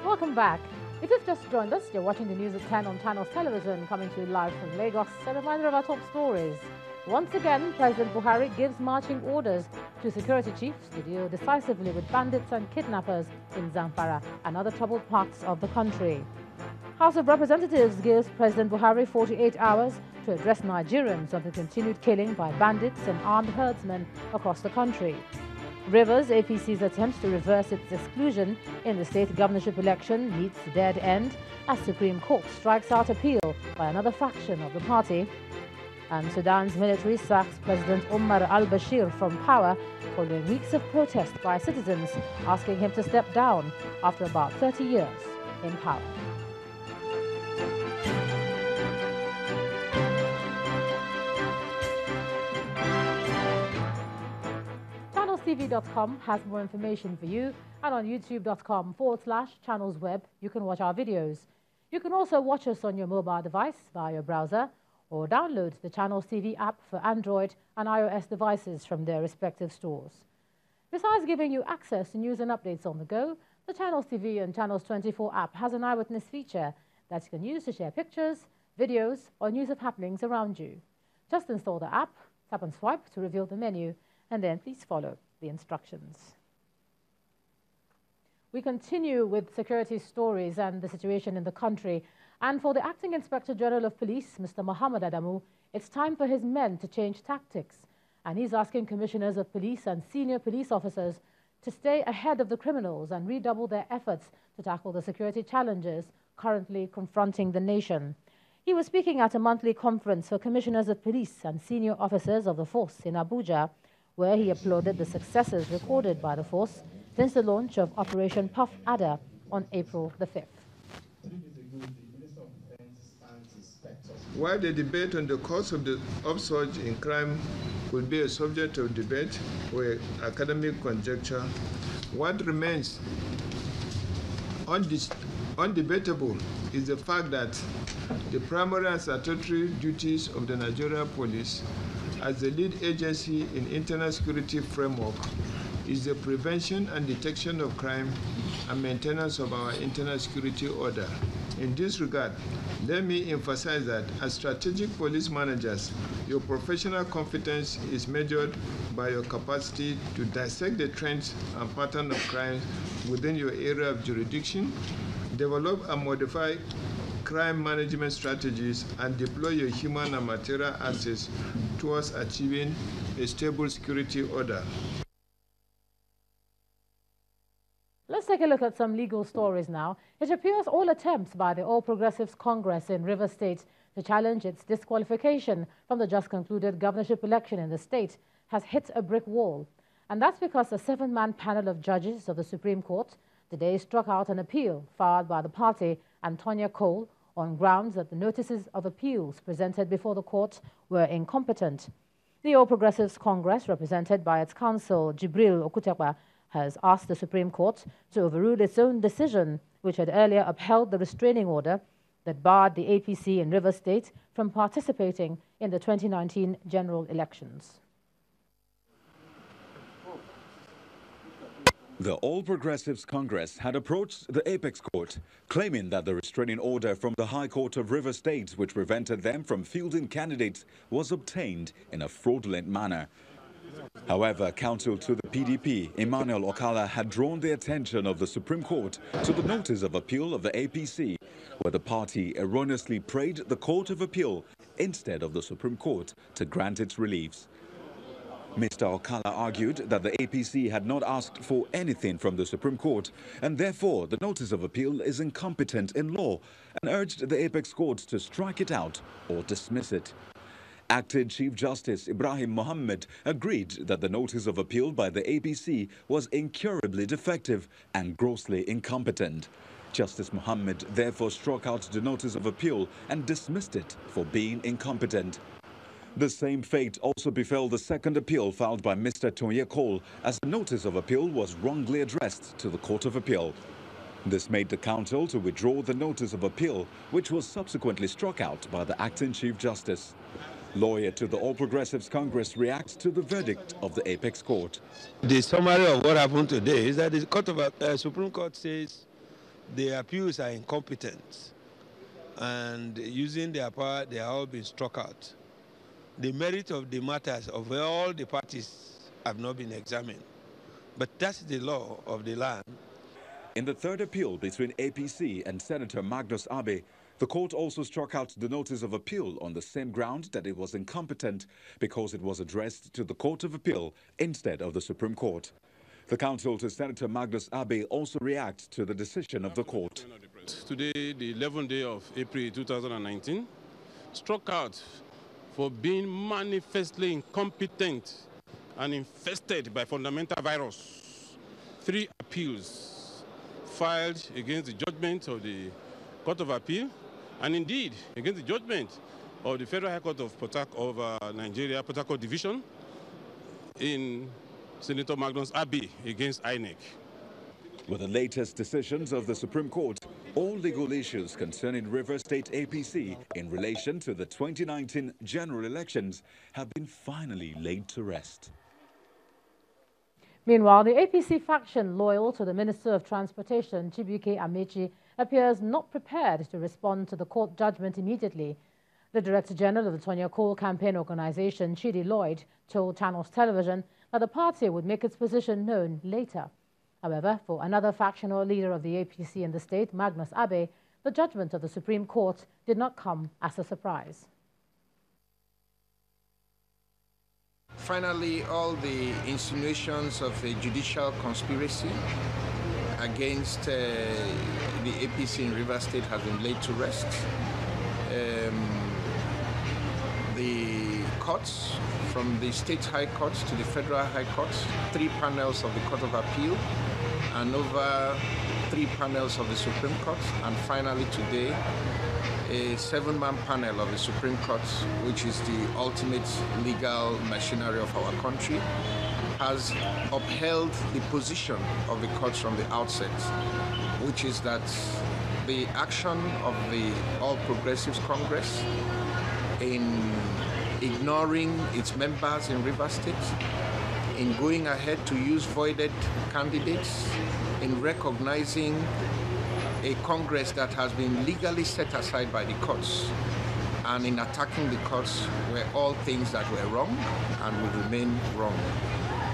Welcome back. If you've just joined us, you're watching the news at 10 on Channels Television, coming to you live from Lagos. A reminder of our top stories. Once again, President Buhari gives marching orders to security chiefs to deal decisively with bandits and kidnappers in Zamfara and other troubled parts of the country. House of Representatives gives President Buhari 48 hours to address Nigerians of the continued killing by bandits and armed herdsmen across the country. Rivers APC's attempts to reverse its exclusion in the state governorship election meets dead end as Supreme Court strikes out appeal by another faction of the party. And Sudan's military sacks President Omar al-Bashir from power following weeks of protest by citizens asking him to step down after about 30 years in power. TV.com has more information for you, and on youtube.com/channelsweb you can watch our videos. You can also watch us on your mobile device via your browser or download the Channels TV app for Android and iOS devices from their respective stores. Besides giving you access to news and updates on the go, the Channels TV and Channels 24 app has an eyewitness feature that you can use to share pictures, videos, or news of happenings around you. Just install the app, tap and swipe to reveal the menu, and then please follow the instructions. We continue with security stories and the situation in the country. And for the Acting Inspector General of Police, Mr. Muhammad Adamu, it's time for his men to change tactics. And he's asking commissioners of police and senior police officers to stay ahead of the criminals and redouble their efforts to tackle the security challenges currently confronting the nation. He was speaking at a monthly conference for commissioners of police and senior officers of the force in Abuja, where he applauded the successes recorded by the force since the launch of Operation Puff Adder on April the 5th. While the debate on the cause of the upsurge in crime will be a subject of debate or academic conjecture, what remains undebatable is the fact that the primary and statutory duties of the Nigeria Police as the lead agency in internal security framework is the prevention and detection of crime and maintenance of our internal security order. In this regard, let me emphasize that as strategic police managers, your professional competence is measured by your capacity to dissect the trends and patterns of crime within your area of jurisdiction, develop and modify crime management strategies, and deploy your human and material assets towards achieving a stable security order. Let's take a look at some legal stories now. It appears all attempts by the All Progressives Congress in Rivers State to challenge its disqualification from the just concluded governorship election in the state has hit a brick wall. And that's because a 7-man panel of judges of the Supreme Court today struck out an appeal filed by the party and Tonya Cole on grounds that the notices of appeals presented before the court were incompetent. The All Progressives Congress, represented by its counsel Jibril Okutekwa, has asked the Supreme Court to overrule its own decision, which had earlier upheld the restraining order that barred the APC in Rivers State from participating in the 2019 general elections. The All Progressives Congress had approached the Apex Court, claiming that the restraining order from the High Court of Rivers State, which prevented them from fielding candidates, was obtained in a fraudulent manner. However, counsel to the PDP, Emmanuel Okala, had drawn the attention of the Supreme Court to the notice of appeal of the APC, where the party erroneously prayed the Court of Appeal instead of the Supreme Court to grant its reliefs. Mr. Okala argued that the APC had not asked for anything from the Supreme Court, and therefore the notice of appeal is incompetent in law, and urged the Apex Court to strike it out or dismiss it. Acting Chief Justice Ibrahim Mohammed agreed that the notice of appeal by the APC was incurably defective and grossly incompetent. Justice Mohammed therefore struck out the notice of appeal and dismissed it for being incompetent. The same fate also befell the second appeal filed by Mr. Tonya Cole, as the notice of appeal was wrongly addressed to the Court of Appeal. This made the counsel to withdraw the notice of appeal, which was subsequently struck out by the Acting Chief Justice. Lawyer to the All Progressives Congress reacts to the verdict of the Apex Court. The summary of what happened today is that the Supreme Court says the appeals are incompetent, and using their power, they are all being struck out. The merit of the matters of all the parties have not been examined. But that's the law of the land. In the third appeal between APC and Senator Magnus Abe, the court also struck out the notice of appeal on the same ground that it was incompetent because it was addressed to the Court of Appeal instead of the Supreme Court. The counsel to Senator Magnus Abe also reacts to the decision of the court. Today, the 11th day of April 2019, struck out for being manifestly incompetent and infested by fundamental virus. 3 appeals filed against the judgment of the Court of Appeal, and indeed against the judgment of the Federal High Court of Nigeria, Port Harcourt Division, in Senator Magnus Abe against INEC. With the latest decisions of the Supreme Court, all legal issues concerning Rivers State APC in relation to the 2019 general elections have been finally laid to rest. Meanwhile, the APC faction loyal to the Minister of Transportation, Chibuike Amechi, appears not prepared to respond to the court judgment immediately. The Director General of the Tonya Cole Campaign Organization, Chidi Lloyd, told Channels Television that the party would make its position known later. However, for another factional leader of the APC in the state, Magnus Abe, the judgment of the Supreme Court did not come as a surprise. Finally, all the insinuations of a judicial conspiracy against the APC in Rivers State has been laid to rest. The courts, from the state high courts to the federal high courts, 3 panels of the Court of Appeal, and over 3 panels of the Supreme Court, and finally today, a 7-man panel of the Supreme Court, which is the ultimate legal machinery of our country, has upheld the position of the courts from the outset, which is that the action of the All Progressives Congress in ignoring its members in Rivers State, in going ahead to use voided candidates, in recognizing a Congress that has been legally set aside by the courts, and in attacking the courts were all things that were wrong and will remain wrong.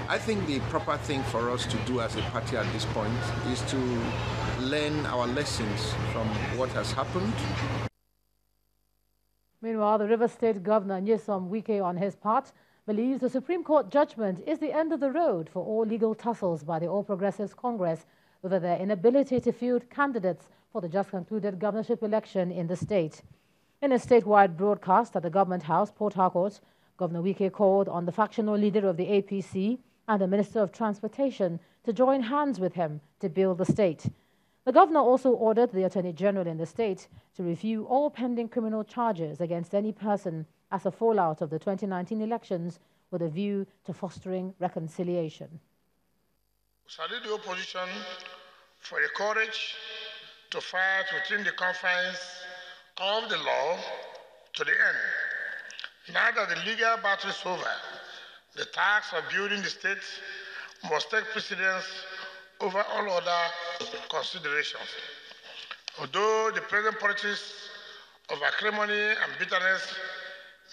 I think the proper thing for us to do as a party at this point is to learn our lessons from what has happened. Meanwhile, the Rivers State Governor, Nyesom Wike, on his part, believes the Supreme Court judgment is the end of the road for all legal tussles by the All Progressives Congress over their inability to field candidates for the just concluded governorship election in the state. In a statewide broadcast at the Government House, Port Harcourt, Governor Wike called on the factional leader of the APC and the Minister of Transportation to join hands with him to build the state. The governor also ordered the Attorney General in the state to review all pending criminal charges against any person as a fallout of the 2019 elections with a view to fostering reconciliation. Salute the opposition for the courage to fight within the confines of the law to the end. Now that the legal battle is over, the task of building the state must take precedence over all other considerations. Although the present politics of acrimony and bitterness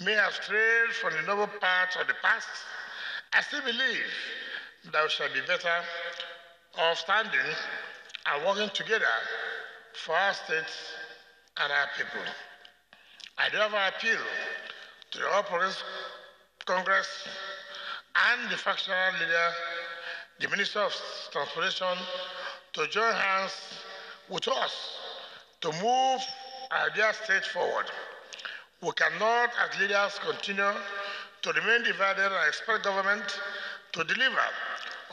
may have strayed from the noble path of the past, I still believe that we shall be better off standing and working together for our state and our people. I therefore appeal to the All Progressives Congress and the factional leader, the Minister of Transportation, to join hands with us to move our dear state forward. We cannot, as leaders, continue to remain divided and expect government to deliver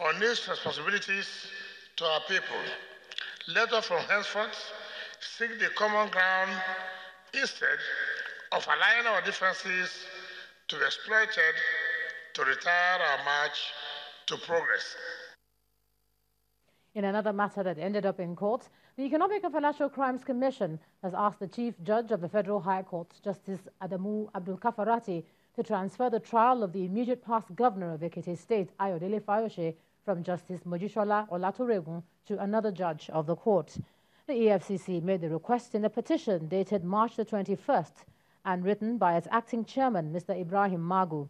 on its responsibilities to our people. Let us from henceforth seek the common ground instead of allowing our differences to be exploited to retard our march to progress. In another matter that ended up in court, the Economic and Financial Crimes Commission has asked the Chief Judge of the Federal High Court, Justice Adamu Abdul Kafarati, to transfer the trial of the immediate past governor of Ekiti State, Ayodele Fayose, from Justice Mojishola Olatoregun to another judge of the court. The EFCC made the request in a petition dated March the 21st and written by its acting chairman, Mr. Ibrahim Magu.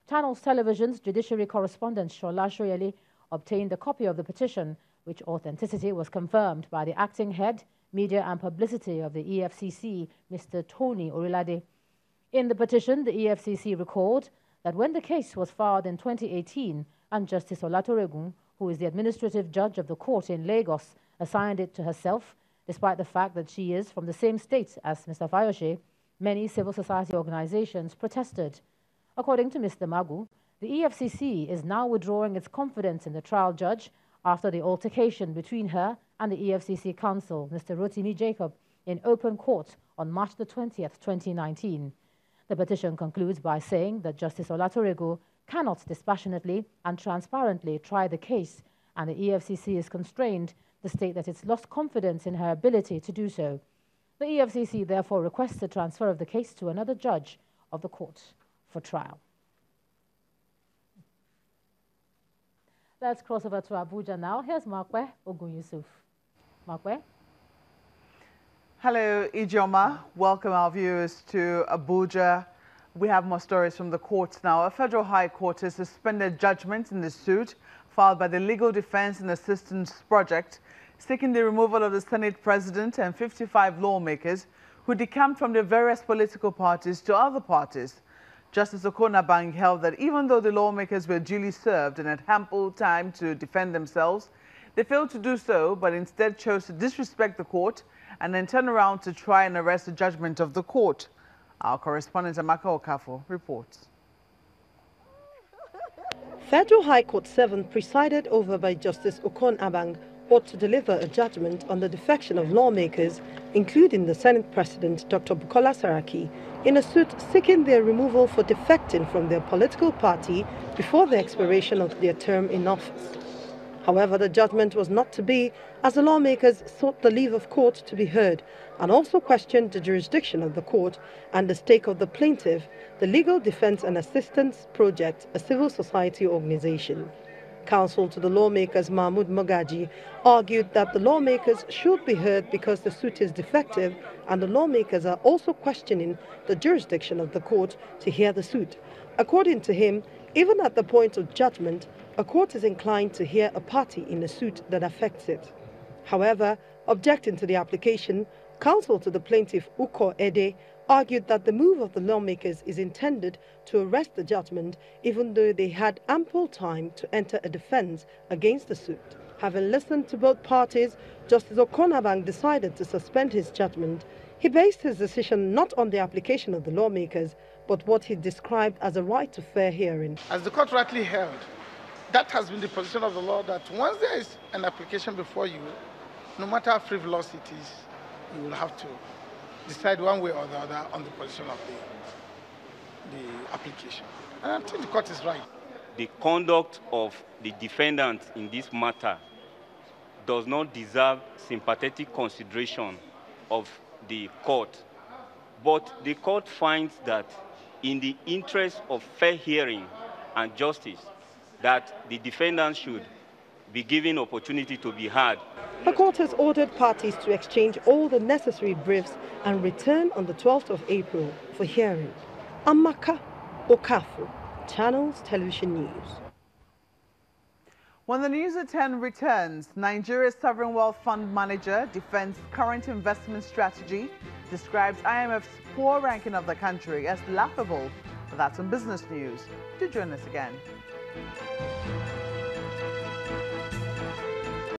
Channels Television's judiciary correspondent Shola Shoyeli obtained a copy of the petition, which authenticity was confirmed by the acting head, media and publicity of the EFCC, Mr. Tony Orilade. In the petition, the EFCC recalled that when the case was filed in 2018 and Justice Olatoregun, who is the administrative judge of the court in Lagos, assigned it to herself, despite the fact that she is from the same state as Mr. Fayoshe, many civil society organizations protested. According to Mr. Magu, the EFCC is now withdrawing its confidence in the trial judge after the altercation between her and the EFCC counsel, Mr. Rotimi Jacob, in open court on March the 20th, 2019. The petition concludes by saying that Justice Olatorego cannot dispassionately and transparently try the case, and the EFCC is constrained to state that it's lost confidence in her ability to do so. The EFCC therefore requests the transfer of the case to another judge of the court for trial. Let's cross over to Abuja now. Here's Makwe Ogun Yusuf. Makwe. Hello, Ijoma. Welcome our viewers to Abuja. We have more stories from the courts now. A federal high court has suspended judgment in the suit filed by the Legal Defense and Assistance Project, seeking the removal of the Senate President and 55 lawmakers who decamped from their various political parties to other parties. Justice Okonabang held that even though the lawmakers were duly served and had ample time to defend themselves, they failed to do so, but instead chose to disrespect the court and then turn around to try and arrest the judgment of the court. Our correspondent Amaka Okafo reports. Federal High Court 7, presided over by Justice Okonabang, ought to deliver a judgment on the defection of lawmakers, including the Senate President Dr. Bukola Saraki, in a suit seeking their removal for defecting from their political party before the expiration of their term in office. However, the judgment was not to be, as the lawmakers sought the leave of court to be heard and also questioned the jurisdiction of the court and the stake of the plaintiff, the Legal Defense and Assistance Project, a civil society organization. Counsel to the lawmakers, Mahmoud Mogaji, argued that the lawmakers should be heard because the suit is defective, and the lawmakers are also questioning the jurisdiction of the court to hear the suit. According to him, even at the point of judgment, a court is inclined to hear a party in a suit that affects it. However, objecting to the application, counsel to the plaintiff, Uko Ede, argued that the move of the lawmakers is intended to arrest the judgment, even though they had ample time to enter a defense against the suit. Having listened to both parties, Justice Okonabang decided to suspend his judgment. He based his decision not on the application of the lawmakers, but what he described as a right to fair hearing. As the court rightly held, that has been the position of the law, that once there is an application before you, no matter how frivolous it is, you will have to decide one way or the other on the position of the application. And I think the court is right. The conduct of the defendant in this matter does not deserve sympathetic consideration of the court. But the court finds that in the interest of fair hearing and justice, that the defendant should be given opportunity to be heard. The court has ordered parties to exchange all the necessary briefs and return on the 12th of April for hearing. Amaka Okafu, Channels Television News. When the news at 10 returns, Nigeria's Sovereign Wealth Fund manager defends current investment strategy, describes IMF's poor ranking of the country as laughable. That's in business news. Do join us again.